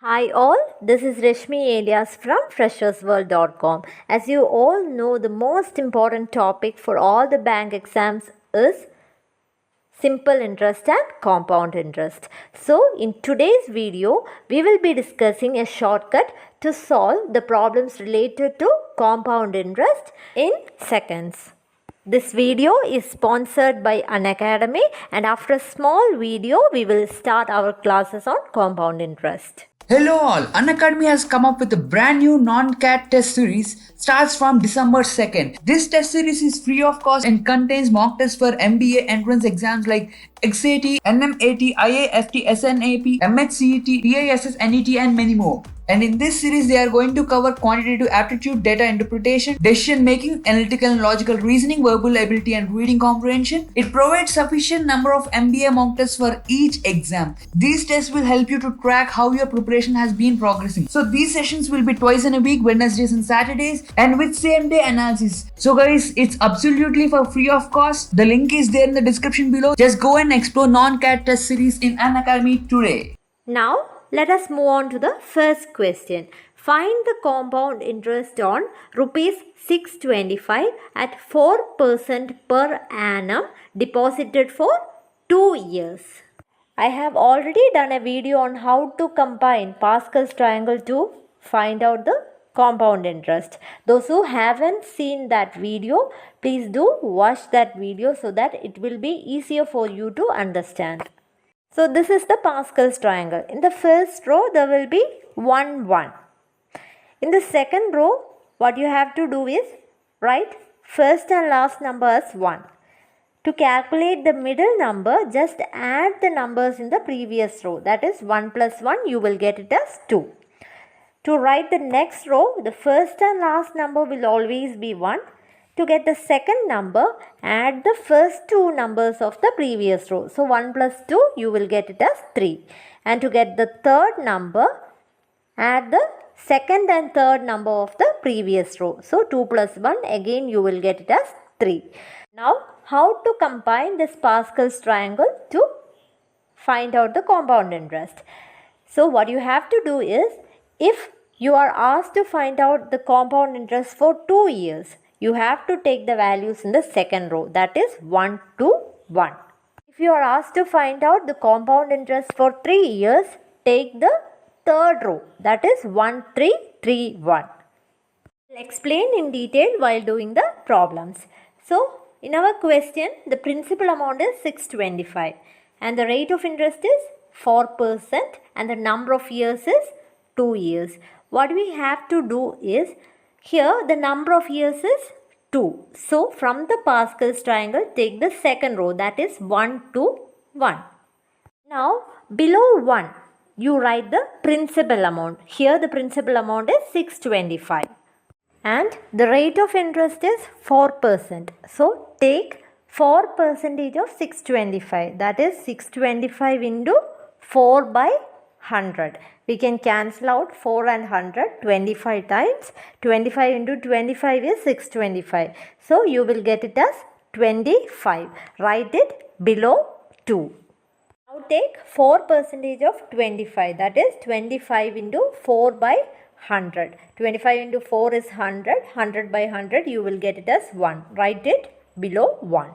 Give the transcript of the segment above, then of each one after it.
Hi all, this is Rashmi Elias from freshersworld.com. As you all know, the most important topic for all the bank exams is simple interest and compound interest. So in today's video, we will be discussing a shortcut to solve the problems related to compound interest in seconds. This video is sponsored by Unacademy, and after a small video, we will start our classes on compound interest. Hello all, Unacademy has come up with a brand new non-CAT test series, starts from December 2nd. This test series is free of cost and contains mock tests for MBA entrance exams like XAT, NMAT, IIFT, SNAP, MHCET, TISSNET, NET and many more. And in this series, they are going to cover quantitative aptitude, data interpretation, decision making, analytical and logical reasoning, verbal ability and reading comprehension. It provides sufficient number of MBA mock tests for each exam. These tests will help you to track how your preparation has been progressing. So these sessions will be twice in a week, Wednesdays and Saturdays, and with same day analysis. So guys, it's absolutely for free of cost. The link is there in the description below. Just go and explore non-CAT test series in Unacademy today. Now, let us move on to the first question. Find the compound interest on rupees 625 at 4% per annum deposited for 2 years. I have already done a video on how to combine Pascal's triangle to find out the compound interest. Those who haven't seen that video, please do watch that video so that it will be easier for you to understand. So this is the Pascal's triangle. In the first row, there will be 1, 1. In the second row, what you have to do is write first and last number as 1. To calculate the middle number, just add the numbers in the previous row. That is 1 plus 1, you will get it as 2. To write the next row, the first and last number will always be 1. To get the second number, add the first two numbers of the previous row. So 1 plus 2, you will get it as 3. And to get the third number, add the second and third number of the previous row. So 2 plus 1, again you will get it as 3. Now, how to combine this Pascal's triangle to find out the compound interest? So what you have to do is, if you are asked to find out the compound interest for 2 years, you have to take the values in the second row, that is 1 to 1. If you are asked to find out the compound interest for 3 years, take the third row, that is 1, 3, 3, 1. I'll explain in detail while doing the problems. So, in our question, the principal amount is 625 and the rate of interest is 4% and the number of years is 2 years. What we have to do is, here the number of years is 2. So from the Pascal's triangle, take the second row, that is 1 to 1. Now below 1, you write the principal amount. Here the principal amount is 625 and the rate of interest is 4%. So take 4% of 625, that is 625 into 4 by 100. We can cancel out 4 and 100 25 times. 25 into 25 is 625. So you will get it as 25. Write it below 2. Now take 4% of 25. That is 25 into 4 by 100. 25 into 4 is 100. 100 by 100 you will get it as 1. Write it below 1.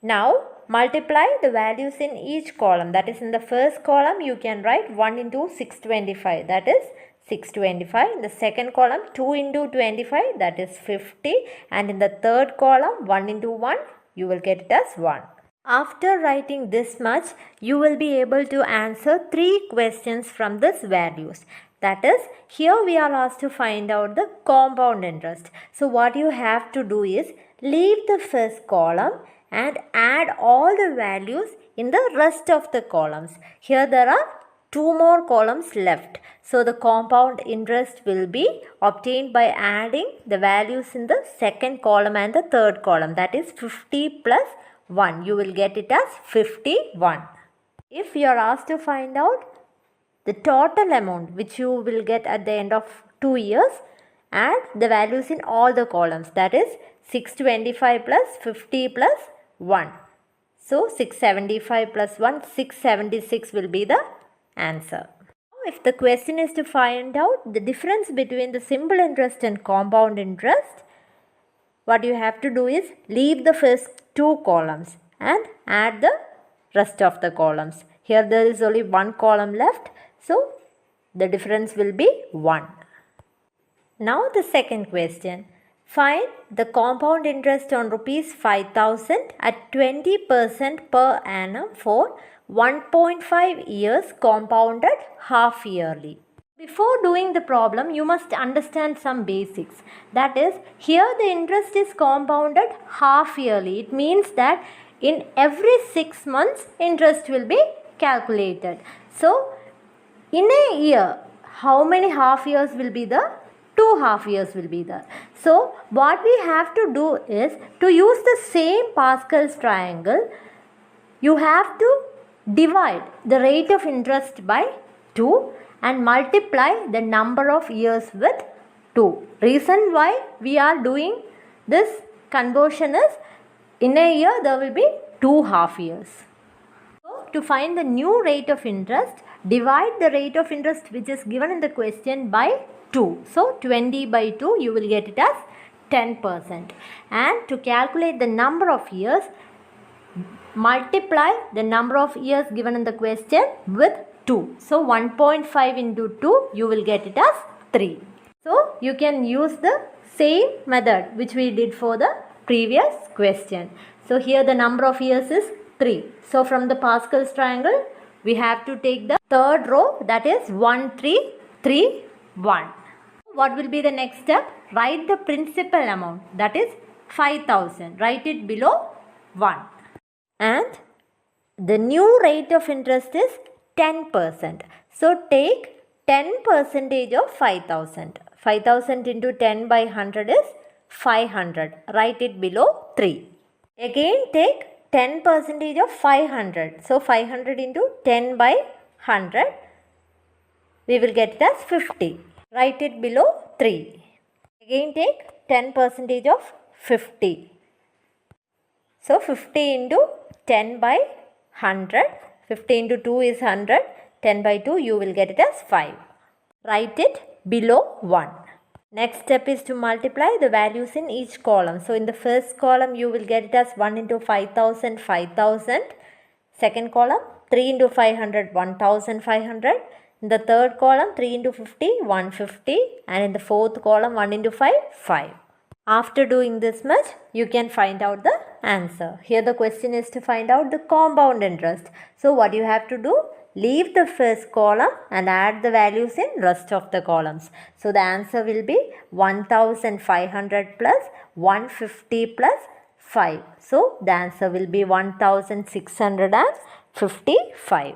Now multiply the values in each column. That is, in the first column you can write 1 into 625, that is 625. In the second column 2 into 25, that is 50. And in the third column 1 into 1, you will get it as 1. After writing this much, you will be able to answer 3 questions from these values. That is, here we are asked to find out the compound interest. So what you have to do is, leave the first column and add all the values in the rest of the columns. Here there are 2 more columns left. So the compound interest will be obtained by adding the values in the second column and the third column. That is 50 plus 1. You will get it as 51. If you are asked to find out the total amount which you will get at the end of 2 years, add the values in all the columns. That is 625 plus 50 plus 1. So 675 plus 1, 676 will be the answer. If the question is to find out the difference between the simple interest and compound interest, what you have to do is leave the first two columns and add the rest of the columns. Here there is only one column left, so the difference will be 1. Now the second question. Find the compound interest on rupees 5,000 at 20% per annum for 1.5 years compounded half yearly. Before doing the problem, you must understand some basics. That is, here the interest is compounded half yearly. It means that in every 6 months, interest will be calculated. So, in a year, how many half years will be there? 2 half years will be there. So, what we have to do is to use the same Pascal's triangle. You have to divide the rate of interest by 2 and multiply the number of years with 2. Reason why we are doing this conversion is in a year there will be 2 half years. So, to find the new rate of interest, divide the rate of interest which is given in the question by 2. So, 20 by 2 you will get it as 10%. And to calculate the number of years, multiply the number of years given in the question with 2. So 1.5 into 2 you will get it as 3. So you can use the same method which we did for the previous question. So here the number of years is 3. So from the Pascal's triangle we have to take the third row, that is 1 3 3 1. What will be the next step? Write the principal amount, that is 5,000. Write it below 1. And the new rate of interest is 10%. So take 10% of 5,000. 5,000 into 10 by 100 is 500. Write it below 3. Again take 10% of 500. So 500 into 10 by 100. We will get it as 50. Write it below 3. Again take 10% of 50. So 50 into 10 by 100. 50 into 2 is 100. 10 by 2 you will get it as 5. Write it below 1. Next step is to multiply the values in each column. So in the first column you will get it as 1 into 5,000, 5,000. Second column 3 into 500, 1,500. In the third column 3 into 50, 150. And in the fourth column 1 into 5, 5. After doing this much, you can find out the answer. Here the question is to find out the compound interest. So what you have to do? Leave the first column and add the values in rest of the columns. So the answer will be 1,500 plus 150 plus 5. So the answer will be 1,655.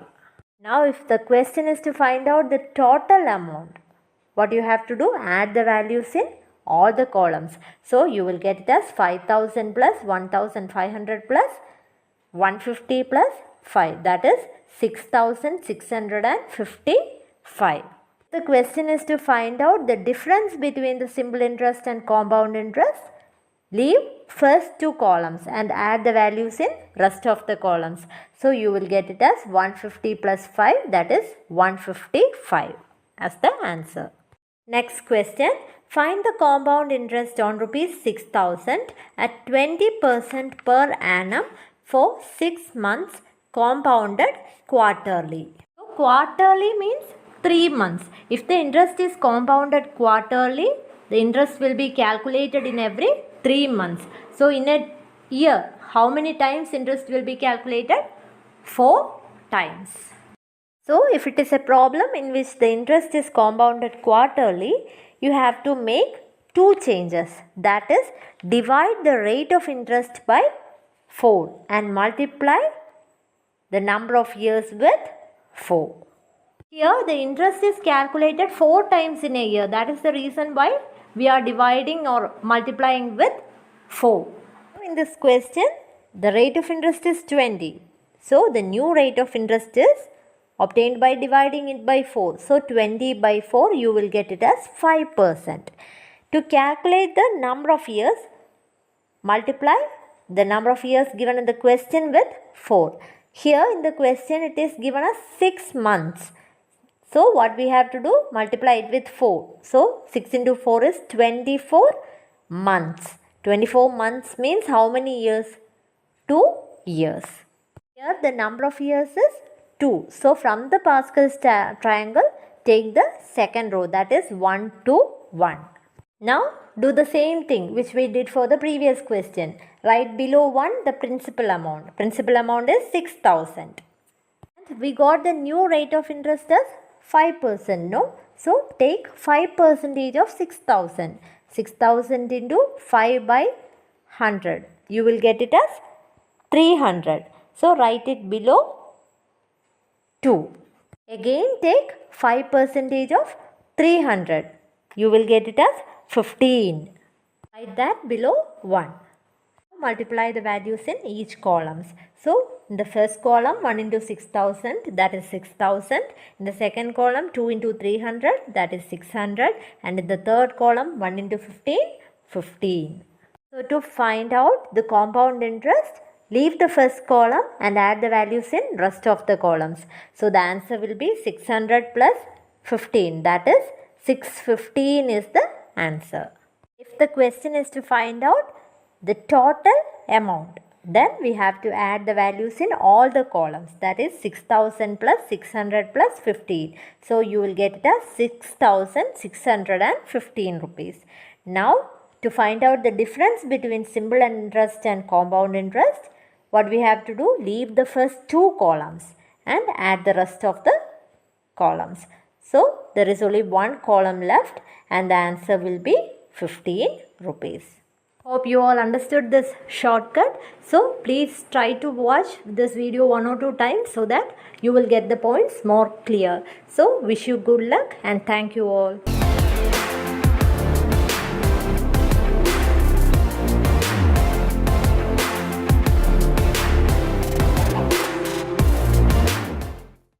Now if the question is to find out the total amount, what you have to do? Add the values in all the columns. So you will get it as 5,000 plus 1,500 plus 150 plus 5. That is 6,655. The question is to find out the difference between the simple interest and compound interest. Leave first two columns and add the values in rest of the columns. So you will get it as 150 plus 5, that is 155 as the answer. Next question. Find the compound interest on rupees 6,000 at 20% per annum for 6 months compounded quarterly. So quarterly means 3 months. If the interest is compounded quarterly, the interest will be calculated in every 3 months. So in a year, how many times interest will be calculated? 4 times. So if it is a problem in which the interest is compounded quarterly, you have to make 2 changes. That is, divide the rate of interest by 4 and multiply the number of years with 4. Here the interest is calculated 4 times in a year. That is the reason why we are dividing or multiplying with 4. In this question, the rate of interest is 20. So the new rate of interest is obtained by dividing it by 4. So 20 by 4 you will get it as 5%. To calculate the number of years, multiply the number of years given in the question with 4. Here in the question it is given as 6 months. So what we have to do? Multiply it with 4. So 6 into 4 is 24 months. 24 months means how many years? 2 years. Here the number of years is 2. So from the Pascal's triangle, take the second row, that is 1 to 1. Now do the same thing which we did for the previous question. Write below 1 the principal amount. Principal amount is 6,000. We got the new rate of interest as 5%, no? So take 5% of 6,000. 6,000 into 5 by 100. You will get it as 300. So write it below 2. Again take 5% of 300. You will get it as 15. Write that below 1. Multiply the values in each columns. So in the first column 1 into 6,000, that is 6,000. In the second column 2 into 300, that is 600. And in the third column 1 into 15, 15. So to find out the compound interest, leave the first column and add the values in rest of the columns. So the answer will be 600 plus 15, that is 615 is the answer. If the question is to find out the total amount, then we have to add the values in all the columns, that is 6,000 plus 600 plus 15. So you will get it as 6,615 rupees. Now to find out the difference between simple interest and compound interest, what we have to do? Leave the first two columns and add the rest of the columns. So there is only one column left and the answer will be 15 rupees. Hope you all understood this shortcut. So please try to watch this video 1 or 2 times so that you will get the points more clear. So wish you good luck and thank you all.